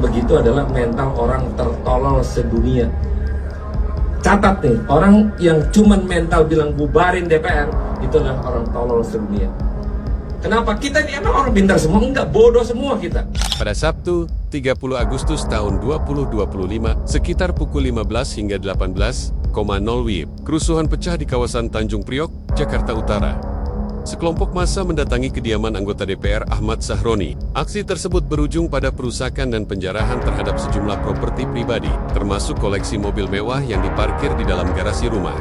Begitu adalah mental orang tertolol sedunia. Catat nih, orang yang cuman mental bilang bubarin DPR, itu adalah orang tolol sedunia. Kenapa? Kita ini emang orang pintar semua? Enggak, bodoh semua kita. Pada Sabtu, 30 Agustus tahun 2025, sekitar pukul 15 hingga 18.00 WIB, kerusuhan pecah di kawasan Tanjung Priok, Jakarta Utara. Sekelompok massa mendatangi kediaman anggota DPR Ahmad Sahroni. Aksi tersebut berujung pada perusakan dan penjarahan terhadap sejumlah properti pribadi, termasuk koleksi mobil mewah yang diparkir di dalam garasi rumah.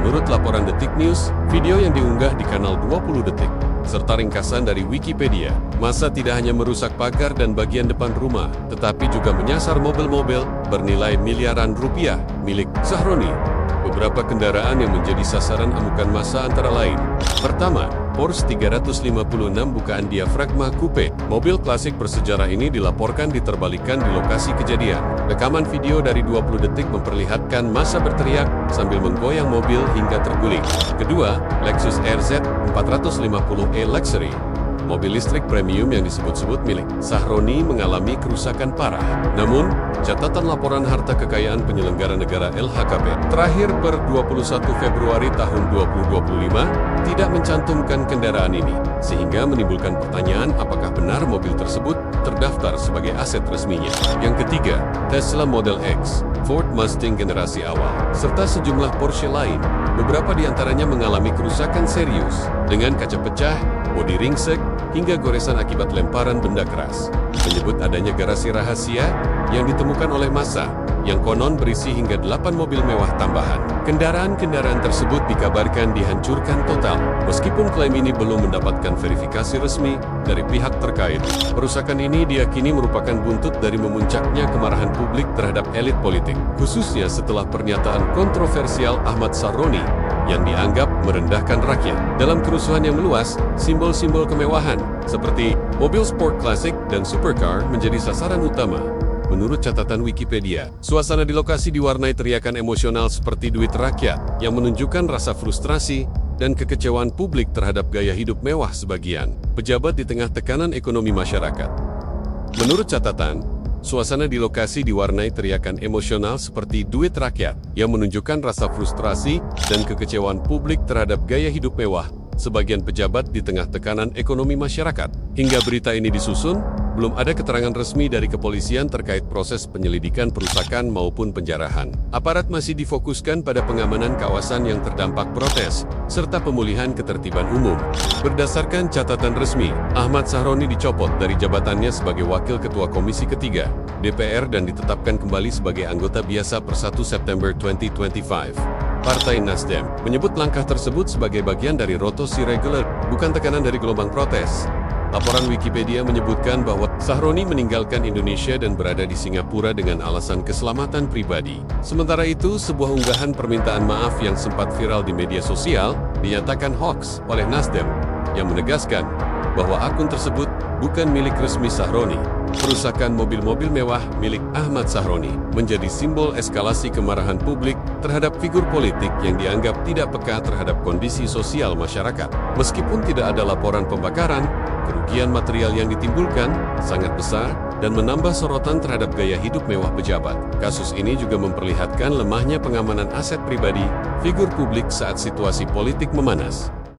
Menurut laporan Detik News, video yang diunggah di kanal 20 Detik, serta ringkasan dari Wikipedia, massa tidak hanya merusak pagar dan bagian depan rumah, tetapi juga menyasar mobil-mobil bernilai miliaran rupiah milik Sahroni. Beberapa kendaraan yang menjadi sasaran amukan massa antara lain. Pertama, Porsche 356 bukaan diafragma coupe. Mobil klasik bersejarah ini dilaporkan diterbalikan di lokasi kejadian. Rekaman video dari 20 detik memperlihatkan massa berteriak sambil menggoyang mobil hingga terguling. Kedua, Lexus RZ 450e Luxury. Mobil listrik premium yang disebut-sebut milik Sahroni mengalami kerusakan parah. Namun, catatan laporan harta kekayaan penyelenggara negara LHKPN terakhir per 21 Februari tahun 2025 tidak mencantumkan kendaraan ini, sehingga menimbulkan pertanyaan apakah benar mobil tersebut terdaftar sebagai aset resminya. Yang ketiga, Tesla Model X, Ford Mustang generasi awal, serta sejumlah Porsche lain. Beberapa di antaranya mengalami kerusakan serius dengan kaca pecah, bodi ringsek, hingga goresan akibat lemparan benda keras. Menyebut adanya garasi rahasia yang ditemukan oleh massa, yang konon berisi hingga 8 mobil mewah tambahan. Kendaraan-kendaraan tersebut dikabarkan dihancurkan total, meskipun klaim ini belum mendapatkan verifikasi resmi dari pihak terkait. Perusakan ini diyakini merupakan buntut dari memuncaknya kemarahan publik terhadap elit politik, khususnya setelah pernyataan kontroversial Ahmad Sahroni yang dianggap merendahkan rakyat. Dalam kerusuhan yang meluas, simbol-simbol kemewahan seperti mobil sport klasik dan supercar menjadi sasaran utama. Menurut catatan Wikipedia, suasana di lokasi diwarnai teriakan emosional seperti duit rakyat yang menunjukkan rasa frustrasi dan kekecewaan publik terhadap gaya hidup mewah sebagian pejabat di tengah tekanan ekonomi masyarakat. Menurut catatan, suasana di lokasi diwarnai teriakan emosional seperti duit rakyat yang menunjukkan rasa frustrasi dan kekecewaan publik terhadap gaya hidup mewah sebagian pejabat di tengah tekanan ekonomi masyarakat. Hingga berita ini disusun, belum ada keterangan resmi dari kepolisian terkait proses penyelidikan perusakan maupun penjarahan. Aparat masih difokuskan pada pengamanan kawasan yang terdampak protes, serta pemulihan ketertiban umum. Berdasarkan catatan resmi, Ahmad Sahroni dicopot dari jabatannya sebagai Wakil Ketua Komisi Ketiga DPR dan ditetapkan kembali sebagai anggota biasa per 1 September 2025. Partai Nasdem menyebut langkah tersebut sebagai bagian dari rotasi reguler, bukan tekanan dari gelombang protes. Laporan Wikipedia menyebutkan bahwa Sahroni meninggalkan Indonesia dan berada di Singapura dengan alasan keselamatan pribadi. Sementara itu, sebuah unggahan permintaan maaf yang sempat viral di media sosial dinyatakan hoax oleh Nasdem, yang menegaskan bahwa akun tersebut bukan milik resmi Sahroni. Perusakan mobil-mobil mewah milik Ahmad Sahroni menjadi simbol eskalasi kemarahan publik terhadap figur politik yang dianggap tidak peka terhadap kondisi sosial masyarakat. Meskipun tidak ada laporan pembakaran, kerugian material yang ditimbulkan sangat besar dan menambah sorotan terhadap gaya hidup mewah pejabat. Kasus ini juga memperlihatkan lemahnya pengamanan aset pribadi figur publik saat situasi politik memanas.